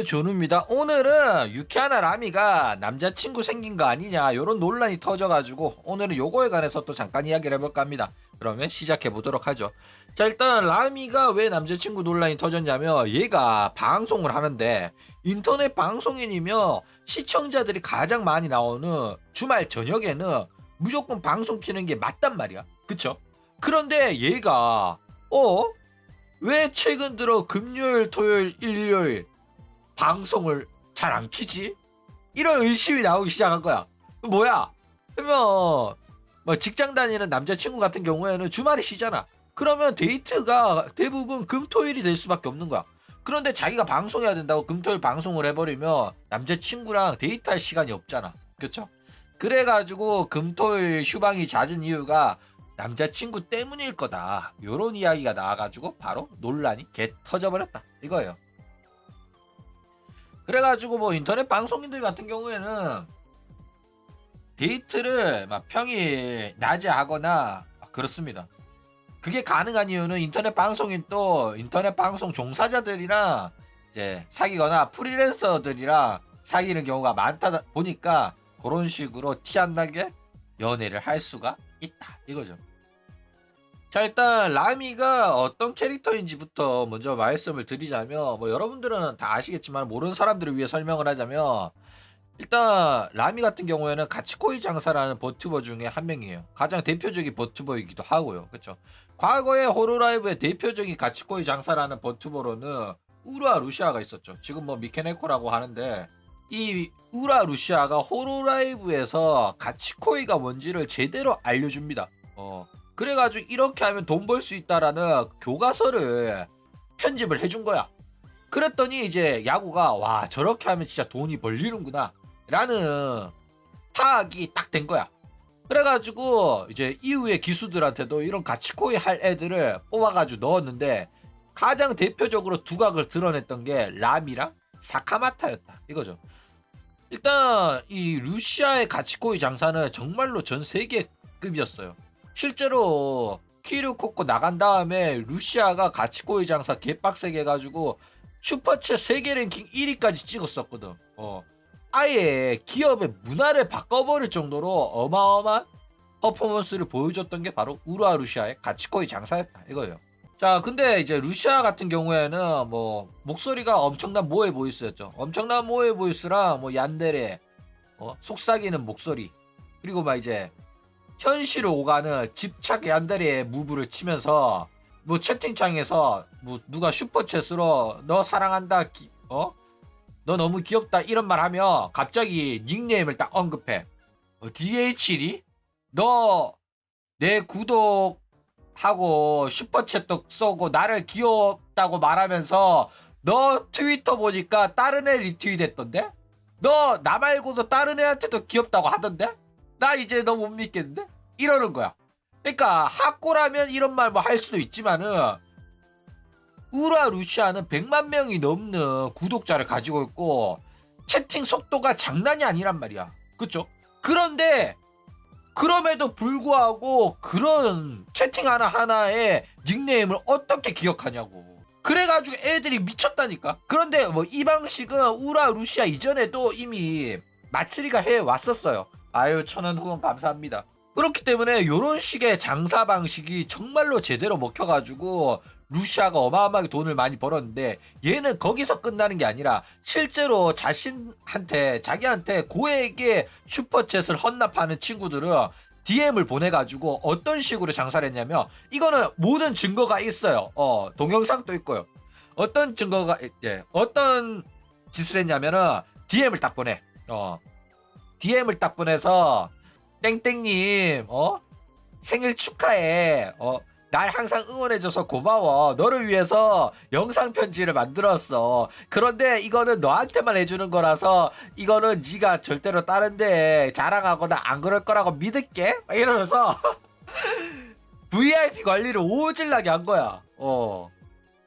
조누입니다. 오늘은 유키하나 라미가 남자친구 생긴 거 아니냐 요런 논란이 터져가지고 오늘은 요거에 관해서 또 잠깐 이야기를 해볼까 합니다. 그러면 시작해 보도록 하죠. 자, 일단 라미가 왜 남자친구 논란이 터졌냐면 얘가 방송을 하는데 인터넷 방송인이며 시청자들이 가장 많이 나오는 주말 저녁에는 무조건 방송 키는 게 맞단 말이야. 그쵸? 그런데 얘가 왜 최근 들어 금요일, 토요일, 일요일 방송을 잘 안 키지? 이런 의심이 나오기 시작한 거야. 뭐야? 그러면 뭐 직장 다니는 남자친구 같은 경우에는 주말에 쉬잖아. 그러면 데이트가 대부분 금토일이 될 수밖에 없는 거야. 그런데 자기가 방송해야 된다고 금토일 방송을 해버리면 남자친구랑 데이트할 시간이 없잖아. 그쵸? 그래가지고 금토일 휴방이 잦은 이유가 남자친구 때문일 거다. 요런 이야기가 나와가지고 바로 논란이 개 터져버렸다. 이거예요. 그래가지고 뭐 인터넷 방송인들 같은 경우에는 데이트를 막 평일 낮에 하거나 그렇습니다. 그게 가능한 이유는 인터넷 방송인 또 인터넷 방송 종사자들이랑 이제 사귀거나 프리랜서들이랑 사귀는 경우가 많다 보니까 그런 식으로 티 안 나게 연애를 할 수가 있다 이거죠. 자, 일단 라미가 어떤 캐릭터인지부터 먼저 말씀을 드리자면 뭐 여러분들은 다 아시겠지만 모르는 사람들을 위해 설명을 하자면 일단 라미 같은 경우에는 가치코이 장사라는 버튜버 중에 한 명이에요. 가장 대표적인 버튜버이기도 하고요. 그렇죠? 과거에 호로라이브의 대표적인 가치코이 장사라는 버튜버로는 우라 루시아가 있었죠. 지금 뭐 미케네코라고 하는데 이 우라 루시아가 호로라이브에서 가치코이가 뭔지를 제대로 알려줍니다. 그래가지고 이렇게 하면 돈 벌 수 있다라는 교과서를 편집을 해준 거야. 그랬더니 이제 야구가 와 저렇게 하면 진짜 돈이 벌리는구나 라는 파악이 딱 된 거야. 그래가지고 이제 이후에 기수들한테도 이런 가치코이 할 애들을 뽑아가지고 넣었는데 가장 대표적으로 두각을 드러냈던 게 람이랑 사카마타였다 이거죠. 일단 이 루시아의 가치코이 장사는 정말로 전 세계급이었어요. 실제로 키류 코코 나간 다음에 루시아가 가치코이 장사 개빡세게 해가지고 슈퍼챗 세계 랭킹 1위까지 찍었었거든. 아예 기업의 문화를 바꿔버릴 정도로 어마어마한 퍼포먼스를 보여줬던 게 바로 우루아 루시아의 가치코이 장사였다 이거예요. 자, 근데 이제 루시아 같은 경우에는 뭐 목소리가 엄청난 모에 보이스였죠. 엄청난 모에 보이스랑 뭐 얀데레 속삭이는 목소리 그리고 막 이제 현실을 오가는 집착 얀데레의 무브를 치면서 뭐 채팅창에서 뭐 누가 슈퍼챗으로 너 사랑한다 너 너무 귀엽다 이런 말 하면 갑자기 닉네임을 딱 언급해. DH1이? 너 내 구독하고 슈퍼챗도 쏘고 나를 귀엽다고 말하면서 너 트위터 보니까 다른 애 리트윗 했던데? 너 나 말고도 다른 애한테도 귀엽다고 하던데? 나 이제 너 못 믿겠는데? 이러는 거야. 그러니까 학고라면 이런 말 뭐 할 수도 있지만은 우라 루시아는 100만 명이 넘는 구독자를 가지고 있고 채팅 속도가 장난이 아니란 말이야. 그쵸? 그런데 그럼에도 불구하고 그런 채팅 하나하나에 닉네임을 어떻게 기억하냐고. 그래가지고 애들이 미쳤다니까. 그런데 뭐 이 방식은 우라 루시아 이전에도 이미 마츠리가 해왔었어요. 아유 1000원 후원 감사합니다. 그렇기 때문에 이런 식의 장사 방식이 정말로 제대로 먹혀가지고 루시아가 어마어마하게 돈을 많이 벌었는데 얘는 거기서 끝나는 게 아니라 실제로 자기한테 고액의 슈퍼챗을 헌납하는 친구들은 DM을 보내가지고 어떤 식으로 장사를 했냐면 이거는 모든 증거가 있어요. 동영상도 있고요. 어떤 증거가 어떤 짓을 했냐면은 DM을 딱 보내. DM을 딱 보내서 땡땡님 생일 축하해. 날 항상 응원해줘서 고마워. 너를 위해서 영상 편지를 만들었어. 그런데 이거는 너한테만 해주는 거라서 이거는 네가 절대로 다른데 자랑하거나 안 그럴 거라고 믿을게. 이러면서 VIP 관리를 오질나게 한 거야.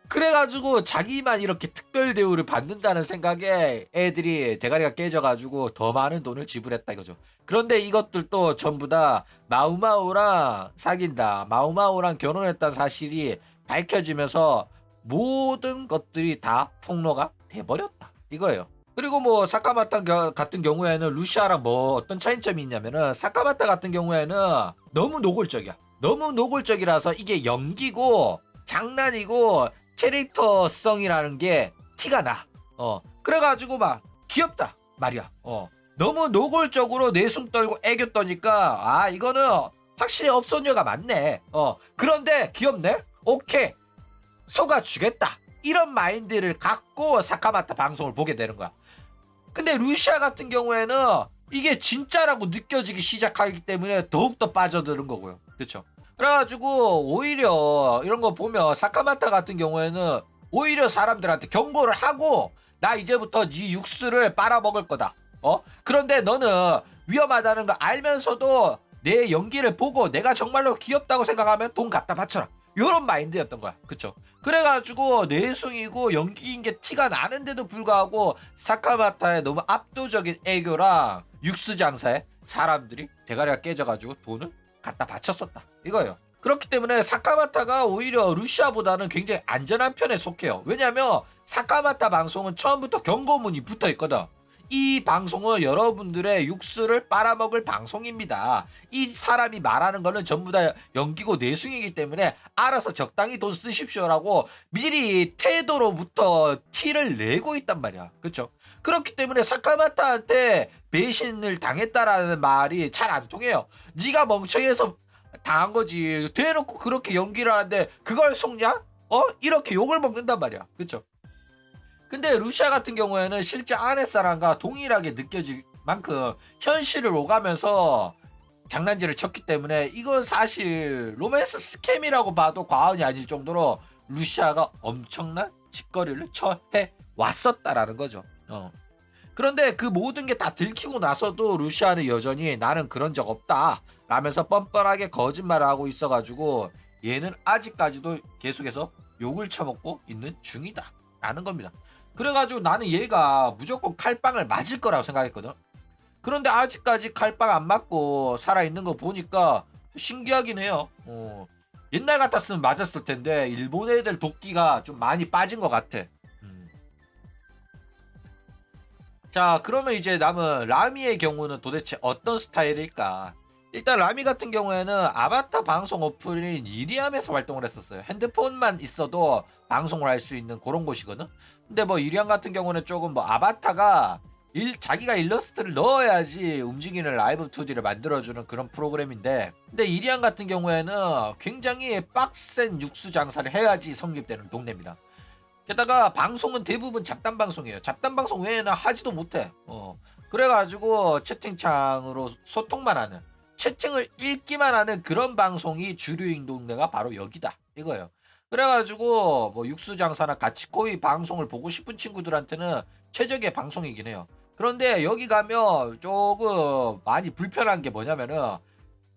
그래가지고 자기만 이렇게 특별 대우를 받는다는 생각에 애들이 대가리가 깨져가지고 더 많은 돈을 지불했다 이거죠. 그런데 이것들도 전부 다 마우마우랑 사귄다, 마우마우랑 결혼했다는 사실이 밝혀지면서 모든 것들이 다 폭로가 돼버렸다 이거예요. 그리고 뭐 사카마타 같은 경우에는 루시아랑 뭐 어떤 차이점이 있냐면은 사카마타 같은 경우에는 너무 노골적이야. 너무 노골적이라서 이게 연기고 장난이고 캐릭터성이라는 게 티가 나. 그래가지고 막 귀엽다 말이야. 너무 노골적으로 내숭 떨고 애교 떠니까 이거는 확실히 업소녀가 맞네. 그런데 귀엽네. 오케이 속아주겠다. 이런 마인드를 갖고 사카마타 방송을 보게 되는 거야. 근데 루시아 같은 경우에는 이게 진짜라고 느껴지기 시작하기 때문에 더욱더 빠져드는 거고요. 그렇죠? 그래가지고 오히려 이런 거 보면 사카마타 같은 경우에는 오히려 사람들한테 경고를 하고 나 이제부터 네 육수를 빨아먹을 거다. 그런데 너는 위험하다는 거 알면서도 내 연기를 보고 내가 정말로 귀엽다고 생각하면 돈 갖다 바쳐라. 요런 마인드였던 거야. 그쵸? 그래가지고 내숭이고 연기인 게 티가 나는데도 불구하고 사카마타의 너무 압도적인 애교랑 육수 장사에 사람들이 대가리가 깨져가지고 돈을 갖다 바쳤었다. 이거예요. 그렇기 때문에 사카마타가 오히려 루시아보다는 굉장히 안전한 편에 속해요. 왜냐면 사카마타 방송은 처음부터 경고문이 붙어 있거든. 이 방송은 여러분들의 육수를 빨아먹을 방송입니다. 이 사람이 말하는 거는 전부 다 연기고 내숭이기 때문에 알아서 적당히 돈 쓰십시오라고 미리 태도로부터 티를 내고 있단 말이야. 그렇죠? 그렇기 때문에 사카마타한테 배신을 당했다라는 말이 잘 안 통해요. 네가 멍청해서 당한 거지. 대놓고 그렇게 연기를 하는데 그걸 속냐? 이렇게 욕을 먹는단 말이야. 그렇죠? 근데 루시아 같은 경우에는 실제 아랫사람과 동일하게 느껴질 만큼 현실을 오가면서 장난질을 쳤기 때문에 이건 사실 로맨스 스캠이라고 봐도 과언이 아닐 정도로 루시아가 엄청난 짓거리를 처해 왔었다라는 거죠. 그런데 그 모든 게 다 들키고 나서도 루시아는 여전히 나는 그런 적 없다 라면서 뻔뻔하게 거짓말을 하고 있어가지고 얘는 아직까지도 계속해서 욕을 처먹고 있는 중이다 라는 겁니다. 그래가지고 나는 얘가 무조건 칼빵을 맞을 거라고 생각했거든. 그런데 아직까지 칼빵 안 맞고 살아있는 거 보니까 신기하긴 해요. 옛날 같았으면 맞았을 텐데 일본 애들 도끼가 좀 많이 빠진 것 같아. 자, 그러면 이제 남은 라미의 경우는 도대체 어떤 스타일일까? 일단 라미 같은 경우에는 아바타 방송 어플인 이리암에서 활동을 했었어요. 핸드폰만 있어도 방송을 할 수 있는 그런 곳이거든. 근데 뭐 이리암 같은 경우는 조금 뭐 아바타가 자기가 일러스트를 넣어야지 움직이는 라이브 2D를 만들어주는 그런 프로그램인데, 근데 이리암 같은 경우에는 굉장히 빡센 육수 장사를 해야지 성립되는 동네입니다. 게다가 방송은 대부분 잡담 방송이에요. 잡담 방송 외에는 하지도 못해. 그래가지고 채팅창으로 소통만 하는, 채팅을 읽기만 하는 그런 방송이 주류인 동네가 바로 여기다 이거예요. 그래가지고 뭐 육수장사나 가치코이 방송을 보고 싶은 친구들한테는 최적의 방송이긴 해요. 그런데 여기 가면 조금 많이 불편한 게 뭐냐면은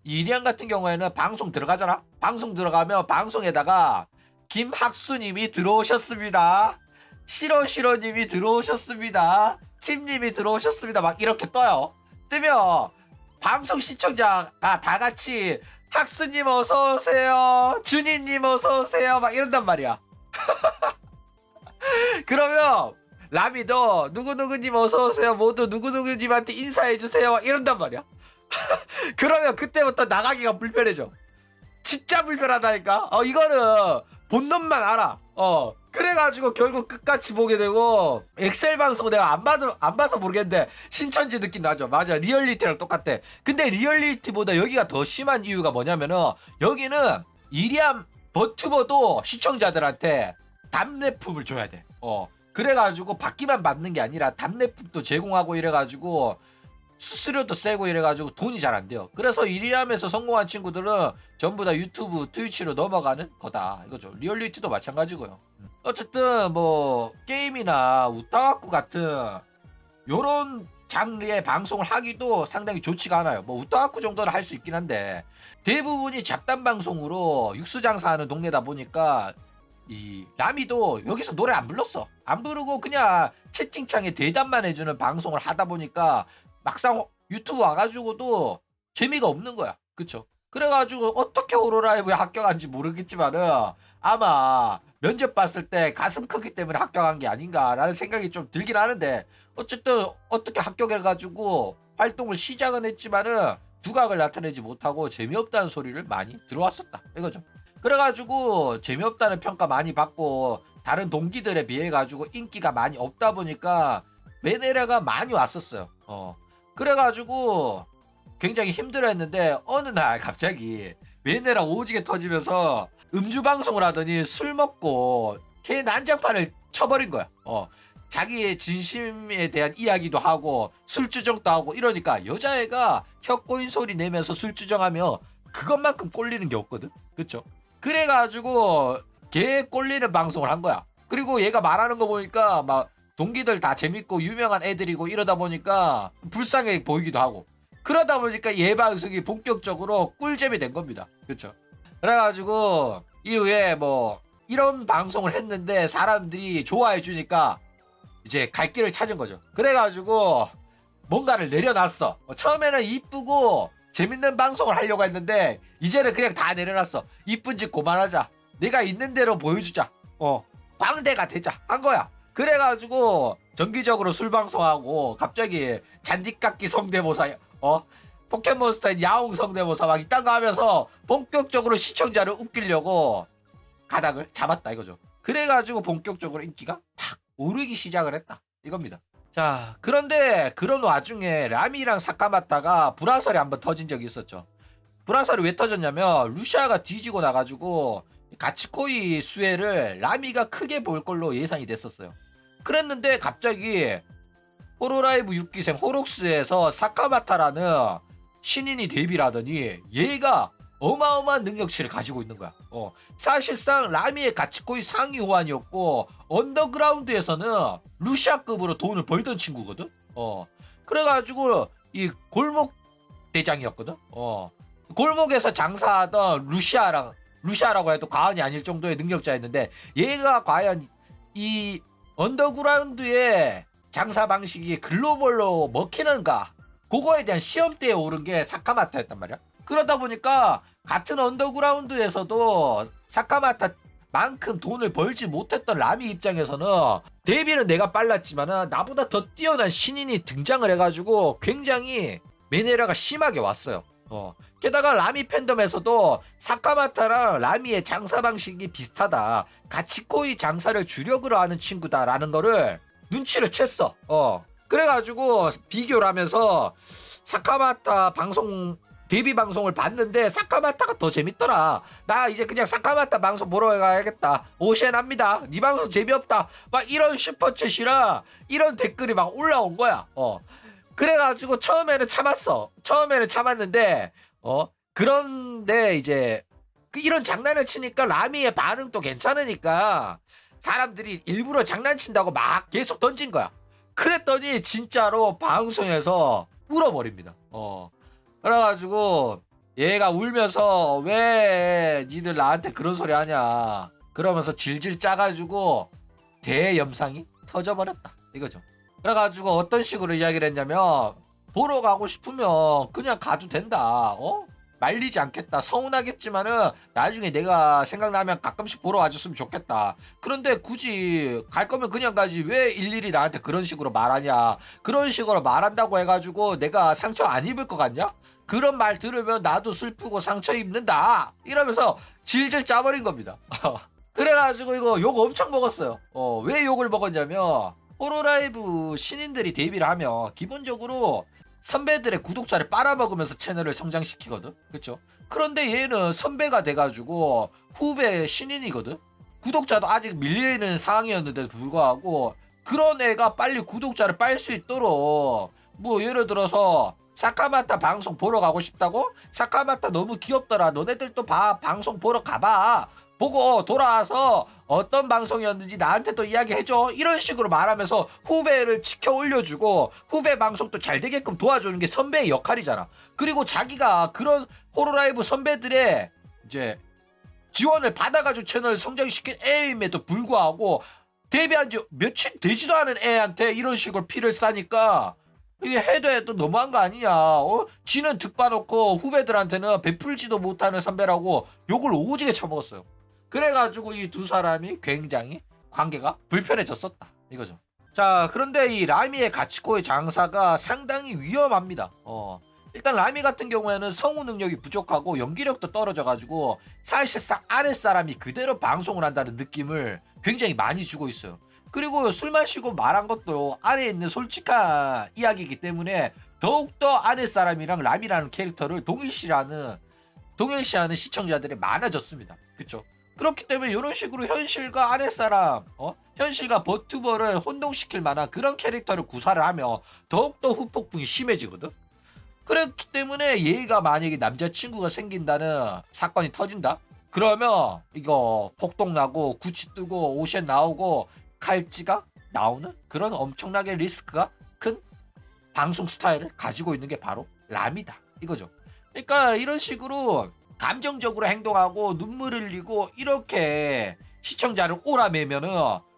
이리안 같은 경우에는 방송 들어가잖아. 방송 들어가면 방송에다가 김학수님이 들어오셨습니다. 시로시로님이 들어오셨습니다. 팀님이 들어오셨습니다. 막 이렇게 떠요. 뜨면 방송 시청자가 다 같이 학수님 어서 오세요. 준이님 어서 오세요. 막 이런단 말이야. 그러면 라미도 누구누구님 어서 오세요. 모두 누구누구님한테 인사해 주세요. 막 이런단 말이야. 그러면 그때부터 나가기가 불편해져. 진짜 불편하다니까. 이거는 본론만 알아. 그래가지고 결국 끝까지 보게 되고, 엑셀 방송 내가 안 봐서 모르겠는데 신천지 느낌 나죠. 맞아, 리얼리티랑 똑같대. 근데 리얼리티보다 여기가 더 심한 이유가 뭐냐면은 여기는 이리암 버튜버도 시청자들한테 답례품을 줘야 돼. 그래가지고 받기만 받는 게 아니라 답례품도 제공하고 이래가지고 수수료도 세고 이래가지고 돈이 잘 안 돼요. 그래서 이리암에서 성공한 친구들은 전부 다 유튜브, 트위치로 넘어가는 거다 이거죠. 리얼리티도 마찬가지고요. 어쨌든 뭐 게임이나 우타와쿠 같은 요런 장르의 방송을 하기도 상당히 좋지가 않아요. 뭐 우타와쿠 정도는 할 수 있긴 한데 대부분이 잡담 방송으로 육수 장사하는 동네다 보니까 이 라미도 여기서 노래 안 불렀어. 안 부르고 그냥 채팅창에 대답만 해주는 방송을 하다 보니까 막상 유튜브 와가지고도 재미가 없는 거야. 그쵸? 그래가지고 어떻게 호로라이브에 합격한지 모르겠지만은 아마 면접 봤을 때 가슴 크기 때문에 합격한 게 아닌가라는 생각이 좀 들긴 하는데 어쨌든 어떻게 합격해가지고 활동을 시작은 했지만은 두각을 나타내지 못하고 재미없다는 소리를 많이 들어왔었다 이거죠. 그래가지고 재미없다는 평가 많이 받고 다른 동기들에 비해 가지고 인기가 많이 없다 보니까 메네라가 많이 왔었어요. 그래가지고 굉장히 힘들어했는데 어느 날 갑자기 메네라 오지게 터지면서 음주 방송을 하더니 술 먹고 걔 난장판을 쳐버린 거야. 자기의 진심에 대한 이야기도 하고 술주정도 하고 이러니까 여자애가 혀 꼬인 소리 내면서 술주정하며 그것만큼 꼴리는 게 없거든. 그쵸? 그래가지고 걔 꼴리는 방송을 한 거야. 그리고 얘가 말하는 거 보니까 막 동기들 다 재밌고 유명한 애들이고 이러다 보니까 불쌍해 보이기도 하고 그러다 보니까 얘 방송이 본격적으로 꿀잼이 된 겁니다. 그쵸? 그래가지고 이후에 뭐 이런 방송을 했는데 사람들이 좋아해 주니까 이제 갈 길을 찾은 거죠. 그래가지고 뭔가를 내려놨어. 처음에는 이쁘고 재밌는 방송을 하려고 했는데 이제는 그냥 다 내려놨어. 이쁜 짓 그만하자. 내가 있는 대로 보여주자. 광대가 되자 한 거야. 그래가지고 정기적으로 술 방송하고 갑자기 잔디깎기 성대모사 포켓몬스터인 야옹 성대모사 막 이딴 거 하면서 본격적으로 시청자를 웃기려고 가닥을 잡았다 이거죠. 그래가지고 본격적으로 인기가 팍 오르기 시작을 했다 이겁니다. 자, 그런데 그런 와중에 라미랑 사카마타가 불화설이 한번 터진 적이 있었죠. 불화설이 왜 터졌냐면 루시아가 뒤지고 나가지고 가치코이 수혜를 라미가 크게 볼 걸로 예상이 됐었어요. 그랬는데 갑자기 호로라이브 6기생 호록스에서 사카마타라는 신인이 데뷔를 하더니 얘가 어마어마한 능력치를 가지고 있는 거야. 사실상 라미의 가치코이 상위 호환이었고 언더그라운드에서는 루시아급으로 돈을 벌던 친구거든. 그래가지고 이 골목 대장이었거든. 골목에서 장사하던 루시아라고 해도 과언이 아닐 정도의 능력자였는데 얘가 과연 이 언더그라운드의 장사 방식이 글로벌로 먹히는가 그거에 대한 시험대에 오른 게 사카마타였단 말이야. 그러다 보니까 같은 언더그라운드에서도 사카마타만큼 돈을 벌지 못했던 라미 입장에서는 데뷔는 내가 빨랐지만은 나보다 더 뛰어난 신인이 등장을 해가지고 굉장히 메네라가 심하게 왔어요. 게다가 라미 팬덤에서도 사카마타랑 라미의 장사 방식이 비슷하다. 가치코이 장사를 주력으로 하는 친구다라는 거를 눈치를 챘어. 그래가지고 비교를 하면서 사카마타 방송 데뷔 방송을 봤는데 사카마타가 더 재밌더라. 나 이제 그냥 사카마타 방송 보러 가야겠다. 오시엔합니다. 네 방송 재미없다. 막 이런 슈퍼챗이랑 이런 댓글이 막 올라온 거야. 그래가지고 처음에는 참았는데 그런데 이제 이런 장난을 치니까 라미의 반응도 괜찮으니까 사람들이 일부러 장난친다고 막 계속 던진 거야. 그랬더니 진짜로 방송에서 울어버립니다. 그래가지고 얘가 울면서 왜 니들 나한테 그런 소리 하냐 그러면서 질질 짜가지고 대염상이 터져버렸다 이거죠. 그래가지고 어떤 식으로 이야기를 했냐면 보러 가고 싶으면 그냥 가도 된다. 말리지 않겠다. 서운하겠지만은 나중에 내가 생각나면 가끔씩 보러 와줬으면 좋겠다. 그런데 굳이 갈 거면 그냥 가지 왜 일일이 나한테 그런 식으로 말하냐. 그런 식으로 말한다고 해가지고 내가 상처 안 입을 것 같냐? 그런 말 들으면 나도 슬프고 상처 입는다 이러면서 질질 짜버린 겁니다. 그래가지고 이거 욕 엄청 먹었어요. 왜 욕을 먹었냐면 호로라이브 신인들이 데뷔를 하면 기본적으로 선배들의 구독자를 빨아먹으면서 채널을 성장시키거든. 그쵸? 그런데 얘는 선배가 돼가지고 후배 신인이거든. 구독자도 아직 밀려있는 상황이었는데도 불구하고 그런 애가 빨리 구독자를 빨 수 있도록 뭐 예를 들어서 사카마타 방송 보러 가고 싶다고? 사카마타 너무 귀엽더라. 너네들도 방송 보러 가봐. 보고 돌아와서 어떤 방송이었는지 나한테 또 이야기해줘. 이런 식으로 말하면서 후배를 치켜 올려주고 후배 방송도 잘 되게끔 도와주는 게 선배의 역할이잖아. 그리고 자기가 그런 호로라이브 선배들의 이제 지원을 받아가지고 채널을 성장시킨 애임에도 불구하고 데뷔한 지 며칠 되지도 않은 애한테 이런 식으로 피를 싸니까 이게 해도 너무한 거 아니냐. 지는 득 봐놓고 후배들한테는 베풀지도 못하는 선배라고 욕을 오지게 쳐먹었어요. 그래가지고 이 두 사람이 굉장히 관계가 불편해졌었다 이거죠. 자, 그런데 이 라미의 가치코의 장사가 상당히 위험합니다. 일단 라미 같은 경우에는 성우 능력이 부족하고 연기력도 떨어져가지고 사실상 아랫사람이 그대로 방송을 한다는 느낌을 굉장히 많이 주고 있어요. 그리고 술 마시고 말한 것도 안에 있는 솔직한 이야기이기 때문에 더욱더 아랫사람이랑 라미라는 캐릭터를 동일시하는 시청자들이 많아졌습니다. 그쵸? 그렇기 때문에 이런 식으로 현실과 아랫사람, 현실과 버튜버를 혼동시킬 만한 그런 캐릭터를 구사를 하면 더욱더 후폭풍이 심해지거든? 그렇기 때문에 얘가 만약에 남자친구가 생긴다는 사건이 터진다? 그러면 이거 폭동나고 구치 뜨고 오션 나오고 칼찌가 나오는 그런 엄청나게 리스크가 큰 방송 스타일을 가지고 있는 게 바로 람이다 이거죠. 그러니까 이런 식으로 감정적으로 행동하고 눈물 흘리고 이렇게 시청자를 오라매면은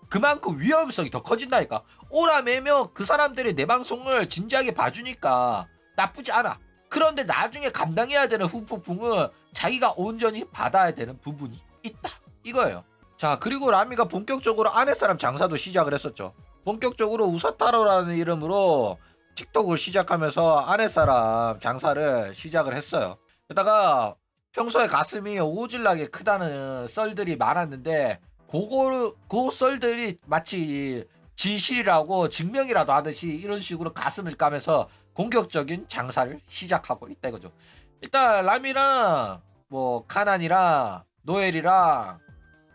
그만큼 위험성이 더 커진다니까. 오라매면 그 사람들이 내 방송을 진지하게 봐주니까 나쁘지 않아. 그런데 나중에 감당해야 되는 후폭풍은 자기가 온전히 받아야 되는 부분이 있다 이거예요. 자, 그리고 라미가 본격적으로 아랫사람 장사도 시작을 했었죠. 본격적으로 우사타로라는 이름으로 틱톡을 시작하면서 아랫사람 장사를 시작을 했어요. 게다가 평소에 가슴이 오질나게 크다는 썰들이 많았는데 그 썰들이 마치 진실이라고 증명이라도 하듯이 이런 식으로 가슴을 까면서 공격적인 장사를 시작하고 있다 이거죠. 일단 라미랑 뭐 카난이랑 노엘이랑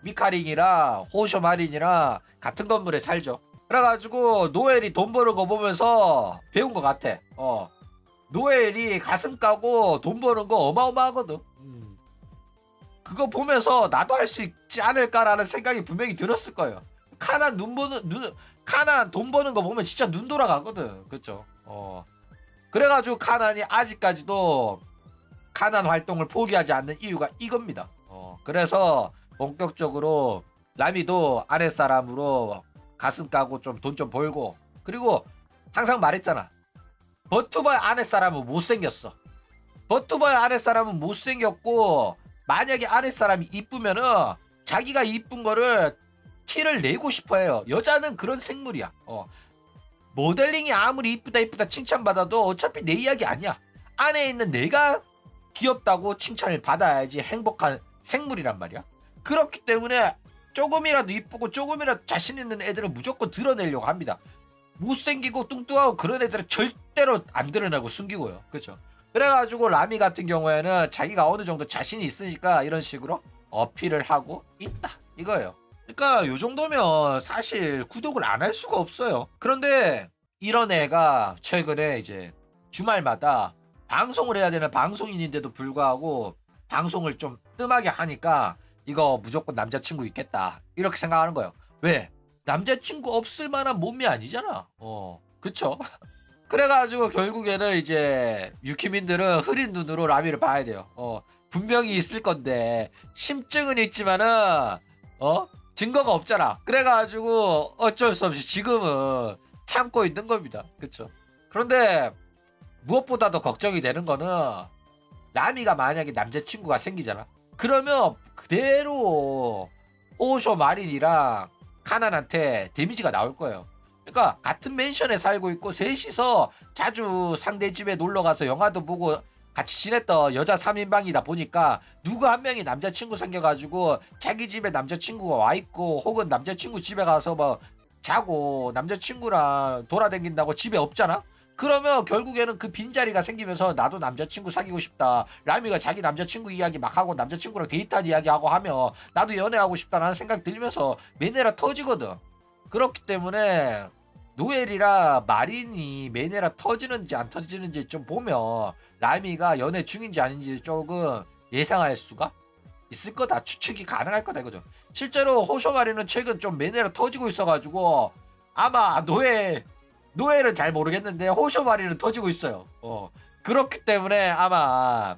미카링이랑 호쇼마린이랑 같은 건물에 살죠. 그래가지고 노엘이 돈 버는 거 보면서 배운 것 같아. 노엘이 가슴 까고 돈 버는 거 어마어마하거든. 그거 보면서 나도 할 수 있지 않을까라는 생각이 분명히 들었을 거예요. 카난 카난 돈 버는 거 보면 진짜 눈 돌아가거든. 그쵸? 그래가지고 카난이 아직까지도 카난 활동을 포기하지 않는 이유가 이겁니다. 그래서 본격적으로 라미도 아랫사람으로 가슴 까고 좀 돈 좀 벌고, 그리고 항상 말했잖아. 버튜버의 아랫사람은 못생겼어. 버튜버의 아랫사람은 못생겼고 만약에 아랫사람이 이쁘면은 자기가 이쁜 거를 티를 내고 싶어해요. 여자는 그런 생물이야. 모델링이 아무리 이쁘다 칭찬받아도 어차피 내 이야기 아니야. 안에 있는 내가 귀엽다고 칭찬을 받아야지 행복한 생물이란 말이야. 그렇기 때문에 조금이라도 이쁘고 조금이라도 자신 있는 애들은 무조건 드러내려고 합니다. 못생기고 뚱뚱하고 그런 애들은 절대로 안 드러내고 숨기고요. 그렇죠? 그래가지고 라미 같은 경우에는 자기가 어느 정도 자신이 있으니까 이런 식으로 어필을 하고 있다 이거예요. 그러니까 요 정도면 사실 구독을 안 할 수가 없어요. 그런데 이런 애가 최근에 이제 주말마다 방송을 해야 되는 방송인인데도 불구하고 방송을 좀 뜸하게 하니까 이거 무조건 남자친구 있겠다 이렇게 생각하는 거예요. 왜? 남자친구 없을 만한 몸이 아니잖아. 그쵸? 그래가지고 결국에는 이제 유키민들은 흐린 눈으로 라미를 봐야 돼요. 분명히 있을 건데 심증은 있지만은 증거가 없잖아. 그래가지고 어쩔 수 없이 지금은 참고 있는 겁니다. 그쵸? 그런데 무엇보다도 걱정이 되는 거는 라미가 만약에 남자친구가 생기잖아. 그러면 그대로 호쇼 마린이랑 카난한테 데미지가 나올 거예요. 그러니까 같은 맨션에 살고 있고 셋이서 자주 상대 집에 놀러가서 영화도 보고 같이 지냈던 여자 3인방이다 보니까 누구 한 명이 남자친구 생겨가지고 자기 집에 남자친구가 와있고 혹은 남자친구 집에 가서 뭐 자고 남자친구랑 돌아다닌다고 집에 없잖아? 그러면 결국에는 그 빈자리가 생기면서 나도 남자친구 사귀고 싶다. 라미가 자기 남자친구 이야기 막 하고 남자친구랑 데이트한 이야기하고 하면 나도 연애하고 싶다라는 생각 들면서 매네라 터지거든. 그렇기 때문에 노엘이랑 마린이 매네라 터지는지 안 터지는지 좀 보면 라미가 연애 중인지 아닌지 조금 예상할 수가 있을 거다. 추측이 가능할 거다 이거죠. 실제로 호쇼 마린은 최근 좀 매네라 터지고 있어가지고 아마 노엘은 잘 모르겠는데 호쇼 마린은 터지고 있어요. 그렇기 때문에 아마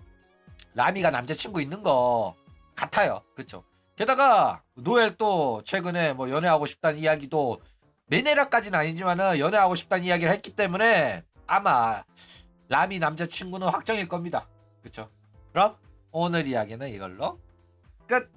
라미가 남자친구 있는 거 같아요. 그쵸? 게다가 노엘 또 최근에 뭐 연애하고 싶다는 이야기도 메네라까지는 아니지만은 연애하고 싶다는 이야기를 했기 때문에 아마 라미 남자친구는 확정일 겁니다. 그쵸? 그럼 오늘 이야기는 이걸로 끝!